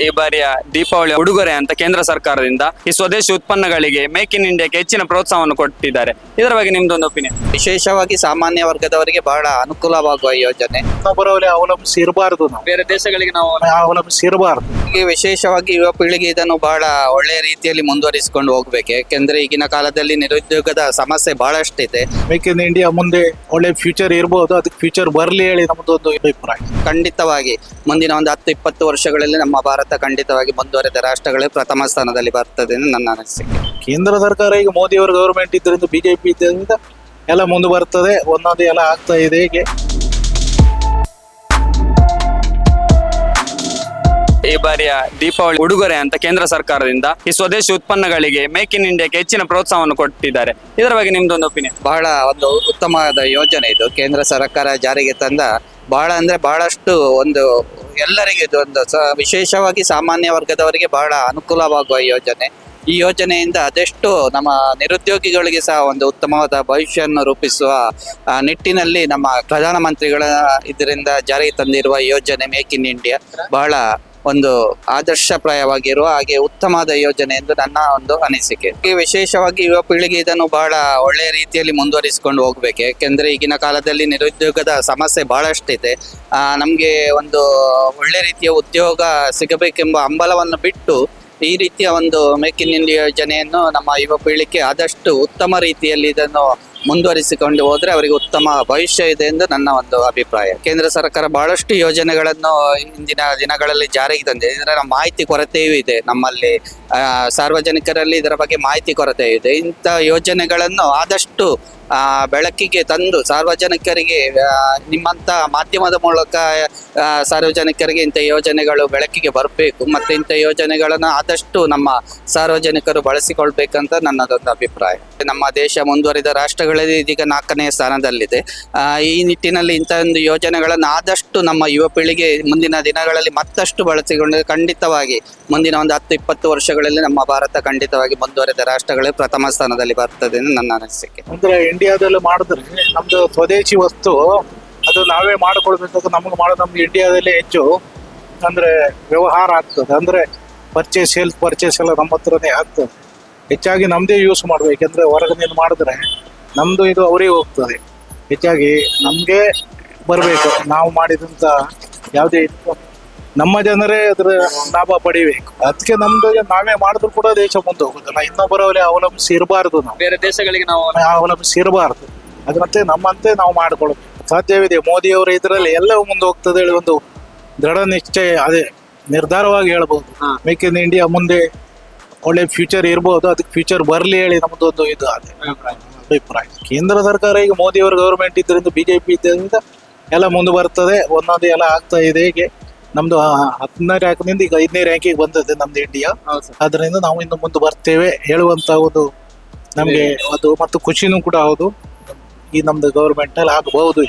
ಈ ಬಾರಿಯ ದೀಪಾವಳಿ ಉಡುಗೊರೆ ಅಂತ ಕೇಂದ್ರ ಸರ್ಕಾರದಿಂದ ಈ ಸ್ವದೇಶಿ ಉತ್ಪನ್ನಗಳಿಗೆ ಮೇಕ್ ಇನ್ ಇಂಡಿಯಾಕ್ಕೆ ಹೆಚ್ಚಿನ ಪ್ರೋತ್ಸಾಹವನ್ನು ಕೊಟ್ಟಿದ್ದಾರೆ. ಇದರ ಬಗ್ಗೆ ನಿಮ್ದೊಂದು ಒಪಿನಿಯನ್. ವಿಶೇಷವಾಗಿ ಸಾಮಾನ್ಯ ವರ್ಗದವರಿಗೆ ಬಹಳ ಅನುಕೂಲವಾಗುವ ಯೋಜನೆ. ಇನ್ನೊಬ್ಬರವರೇ ಅವಲಂಬಿಸಿ ಇರಬಾರದು, ನಾವು ಬೇರೆ ದೇಶಗಳಿಗೆ ನಾವು ಅವಲಂಬಿಸಿ ಇರಬಾರದು. ಹೀಗೆ ವಿಶೇಷವಾಗಿ ಯುವ ಪೀಳಿಗೆ ಇದನ್ನು ಬಹಳ ಒಳ್ಳೆಯ ರೀತಿಯಲ್ಲಿ ಮುಂದುವರಿಸಿಕೊಂಡು ಹೋಗ್ಬೇಕು. ಯಾಕೆಂದ್ರೆ ಈಗಿನ ಕಾಲದಲ್ಲಿ ನಿರುದ್ಯೋಗದ ಸಮಸ್ಯೆ ಬಹಳಷ್ಟಿದೆ. ಮೇಕ್ ಇನ್ ಇಂಡಿಯಾ ಮುಂದೆ ಒಳ್ಳೆ ಫ್ಯೂಚರ್ ಇರಬಹುದು, ಅದಕ್ಕೆ ಫ್ಯೂಚರ್ ಬರಲಿ ಹೇಳಿ ನಮ್ದೊಂದು ಅಭಿಪ್ರಾಯ. ಖಂಡಿತವಾಗಿ ಮುಂದಿನ ಒಂದು 10-20 ವರ್ಷಗಳಲ್ಲಿ ನಮ್ಮ ಭಾರತ ಖಂಡಿತವಾಗಿ ಮುಂದುವರೆದ ರಾಷ್ಟ್ರಗಳೇ ಪ್ರಥಮ ಸ್ಥಾನದಲ್ಲಿ ಬರ್ತದೆ ಎಂದು ನನ್ನ ಅನಿಸಿಕೆ. ಕೇಂದ್ರ ಸರ್ಕಾರ ಈಗ ಮೋದಿ ಅವರ ಗವರ್ಮೆಂಟ್ ಇದ್ದರಿಂದ ಬಿಜೆಪಿ ಇದ್ದರಿಂದ ಎಲ್ಲ ಮುಂದೆ ಬರ್ತದೆ, ಒಂದೊಂದು ಎಲ್ಲ ಆಗ್ತಾ ಇದೆ. ಹೀಗೆ ಈ ಬಾರಿಯ ದೀಪಾವಳಿ ಉಡುಗೊರೆ ಅಂತ ಕೇಂದ್ರ ಸರ್ಕಾರದಿಂದ ಈ ಸ್ವದೇಶಿ ಉತ್ಪನ್ನಗಳಿಗೆ ಮೇಕ್ ಇನ್ ಇಂಡಿಯಾಕ್ಕೆ ಹೆಚ್ಚಿನ ಪ್ರೋತ್ಸಾಹವನ್ನು ಕೊಟ್ಟಿದ್ದಾರೆ. ಇದರ ಬಗ್ಗೆ ನಿಮ್ದೊಂದು ಒಪಿನಿಯನ್. ಬಹಳ ಒಂದು ಉತ್ತಮವಾದ ಯೋಜನೆ ಇದು. ಕೇಂದ್ರ ಸರ್ಕಾರ ಜಾರಿಗೆ ತಂದ ಬಹಳ ಅಂದ್ರೆ ಬಹಳಷ್ಟು ಒಂದು ಎಲ್ಲರಿಗೆ ಇದು ಒಂದು ವಿಶೇಷವಾಗಿ ಸಾಮಾನ್ಯ ವರ್ಗದವರಿಗೆ ಬಹಳ ಅನುಕೂಲವಾಗುವ ಯೋಜನೆ. ಈ ಯೋಜನೆಯಿಂದ ಅದೆಷ್ಟು ನಮ್ಮ ನಿರುದ್ಯೋಗಿಗಳಿಗೆ ಸಹ ಒಂದು ಉತ್ತಮವಾದ ಭವಿಷ್ಯವನ್ನು ರೂಪಿಸುವ ನಿಟ್ಟಿನಲ್ಲಿ ನಮ್ಮ ಪ್ರಧಾನಮಂತ್ರಿಗಳ ಇದರಿಂದ ಜಾರಿಗೆ ತಂದಿರುವ ಯೋಜನೆ ಮೇಕ್ ಇನ್ ಇಂಡಿಯಾ ಬಹಳ ಒಂದು ಆದರ್ಶಪ್ರಾಯವಾಗಿರುವ ಹಾಗೆ ಉತ್ತಮವಾದ ಯೋಜನೆ ಎಂದು ನನ್ನ ಒಂದು ಅನಿಸಿಕೆ. ವಿಶೇಷವಾಗಿ ಯುವ ಪೀಳಿಗೆ ಇದನ್ನು ಬಹಳ ಒಳ್ಳೆಯ ರೀತಿಯಲ್ಲಿ ಮುಂದುವರಿಸಿಕೊಂಡು ಹೋಗ್ಬೇಕು. ಯಾಕೆಂದ್ರೆ ಈಗಿನ ಕಾಲದಲ್ಲಿ ನಿರುದ್ಯೋಗದ ಸಮಸ್ಯೆ ಬಹಳಷ್ಟಿದೆ. ನಮಗೆ ಒಂದು ಒಳ್ಳೆ ರೀತಿಯ ಉದ್ಯೋಗ ಸಿಗಬೇಕೆಂಬ ಹಂಬಲವನ್ನು ಬಿಟ್ಟು ಈ ರೀತಿಯ ಒಂದು ಮೇಕ್ ಇನ್ ಇಂಡಿಯಾ ಯೋಜನೆಯನ್ನು ನಮ್ಮ ಯುವ ಪೀಳಿಗೆ ಆದಷ್ಟು ಉತ್ತಮ ರೀತಿಯಲ್ಲಿ ಇದನ್ನು ಮುಂದುವರಿಸಿಕೊಂಡು ಹೋದ್ರೆ ಅವರಿಗೆ ಉತ್ತಮ ಭವಿಷ್ಯ ಇದೆ ಎಂದು ನನ್ನ ಒಂದು ಅಭಿಪ್ರಾಯ. ಕೇಂದ್ರ ಸರ್ಕಾರ ಬಹಳಷ್ಟು ಯೋಜನೆಗಳನ್ನು ಇಂದಿನ ದಿನಗಳಲ್ಲಿ ಜಾರಿಗೆ ತಂದಿದೆ. ಇದರ ಮಾಹಿತಿ ಕೊರತೆಯೂ ಇದೆ ನಮ್ಮಲ್ಲಿ, ಸಾರ್ವಜನಿಕರಲ್ಲಿ ಇದರ ಬಗ್ಗೆ ಮಾಹಿತಿ ಕೊರತೆ ಇದೆ. ಇಂಥ ಯೋಜನೆಗಳನ್ನು ಆದಷ್ಟು ಬೆಳಕಿಗೆ ತಂದು ಸಾರ್ವಜನಿಕರಿಗೆ ನಿಮ್ಮಂಥ ಮಾಧ್ಯಮದ ಮೂಲಕ ಸಾರ್ವಜನಿಕರಿಗೆ ಇಂಥ ಯೋಜನೆಗಳು ಬೆಳಕಿಗೆ ಬರಬೇಕು ಮತ್ತು ಇಂಥ ಯೋಜನೆಗಳನ್ನು ಆದಷ್ಟು ನಮ್ಮ ಸಾರ್ವಜನಿಕರು ಬಳಸಿಕೊಳ್ಬೇಕಂತ ನನ್ನದೊಂದು ಅಭಿಪ್ರಾಯ. ನಮ್ಮ ದೇಶ ಮುಂದುವರಿದ ರಾಷ್ಟ್ರಗಳಲ್ಲಿ ಇದೀಗ 4ನೇ ಸ್ಥಾನದಲ್ಲಿದೆ. ಈ ನಿಟ್ಟಿನಲ್ಲಿ ಇಂಥ ಒಂದು ಯೋಜನೆಗಳನ್ನು ಆದಷ್ಟು ನಮ್ಮ ಯುವ ಪೀಳಿಗೆ ಮುಂದಿನ ದಿನಗಳಲ್ಲಿ ಮತ್ತಷ್ಟು ಬಳಸಿಕೊಂಡು ಖಂಡಿತವಾಗಿ ಮುಂದಿನ ಒಂದು 10-20 ವರ್ಷಗಳಲ್ಲಿ ನಮ್ಮ ಭಾರತ ಖಂಡಿತವಾಗಿ ಮುಂದುವರೆದ ರಾಷ್ಟ್ರಗಳೇ ಪ್ರಥಮ ಸ್ಥಾನದಲ್ಲಿ ಬರ್ತದೆ ಎಂದು ನನ್ನ ಅನಿಸಿಕೆ. ಅಂದ್ರೆ ಇಂಡಿಯಾದಲ್ಲಿ ಮಾಡಿದ್ರೆ ನಮ್ದು ಸ್ವದೇಶಿ ವಸ್ತು ಅದು ನಾವೇ ಮಾಡಿಕೊಳ್ಬೇಕು. ನಮ್ಗೆ ಮಾಡೋದು ನಮ್ದು ಇಂಡಿಯಾದಲ್ಲಿ ಹೆಚ್ಚು ಅಂದ್ರೆ ವ್ಯವಹಾರ ಆಗ್ತದೆ. ಅಂದ್ರೆ ಸೇಲ್ಸ್ ಪರ್ಚೇಸ್ ಎಲ್ಲ ನಮ್ಮ ಹತ್ರನೇ ಆಗ್ತದೆ. ಹೆಚ್ಚಾಗಿ ನಮ್ದೇ ಯೂಸ್ ಮಾಡ್ಬೇಕು. ಯಾಕೆಂದ್ರೆ ಹೊರಗಿನಿಂದ ಮಾಡಿದ್ರೆ ನಮ್ದು ಇದು ಅವರಿಗೆ ಹೋಗ್ತದೆ. ಹೆಚ್ಚಾಗಿ ನಮ್ಗೆ ಬರಬೇಕು. ನಾವು ಮಾಡಿದಂತ ಯಾವುದೇ ನಮ್ಮ ಜನರೇ ಅದ್ರ ಲಾಭ ಪಡಿಬೇಕು. ಅದಕ್ಕೆ ನಮ್ದು ನಾವೇ ಮಾಡಿದ್ರು ಕೂಡ ದೇಶ ಮುಂದೆ ಹೋಗುದಿಲ್ಲ. ಇನ್ನೊಬ್ಬರವರೇ ಅವಲಂಬಿಸಿ ಇರಬಾರದು, ನಾವು ಬೇರೆ ದೇಶಗಳಿಗೆ ನಾವು ಅವಲಂಬಿಸಿ ಇರಬಾರದು. ಅದರಂತೆ ನಮ್ಮಂತೆ ನಾವು ಮಾಡಿಕೊಳ್ಬೇಕು. ಸಾಧ್ಯವಿದೆ. ಮೋದಿ ಅವರ ಇದರಲ್ಲಿ ಎಲ್ಲವೂ ಮುಂದೆ ಹೋಗ್ತದೆ ಹೇಳಿ ಒಂದು ದೃಢ ನಿಶ್ಚಯ, ಅದೇ ನಿರ್ಧಾರವಾಗಿ ಹೇಳ್ಬಹುದು. ಮೇಕ್ ಇನ್ ಇಂಡಿಯಾ ಮುಂದೆ ಒಳ್ಳೆ ಫ್ಯೂಚರ್ ಇರಬಹುದು, ಅದಕ್ಕೆ ಫ್ಯೂಚರ್ ಬರಲಿ ಹೇಳಿ ನಮ್ದೊಂದು ಇದು ಅದೇ ಅಭಿಪ್ರಾಯ. ಕೇಂದ್ರ ಸರ್ಕಾರ ಈಗ ಮೋದಿ ಅವರ ಗವರ್ಮೆಂಟ್ ಇದ್ದರಿಂದ ಬಿಜೆಪಿ ಇದ್ದರಿಂದ ಎಲ್ಲ ಮುಂದೆ ಬರ್ತದೆ, ಒಂದೊಂದು ಎಲ್ಲ ಆಗ್ತಾ ಇದೆ. ಹೀಗೆ ನಮ್ದು 10ನೇ ರ್ಯಾಂಕ್ನಿಂದ ಈಗ 5ನೇ ರ್ಯಾಂಕಿಗೆ ಬಂದದೆ ನಮ್ದು ಇಂಡಿಯಾ. ಅದರಿಂದ ನಾವು ಇನ್ನು ಮುಂದೆ ಬರ್ತೇವೆ ಹೇಳುವಂತ ಒಂದು ನಮ್ಗೆ ಅದು ಮತ್ತು ಖುಷಿನೂ ಕೂಡ ಹೌದು. ಈ ನಮ್ದು ಗವರ್ಮೆಂಟ್ ನಲ್ಲಿ ಆಗಬಹುದು.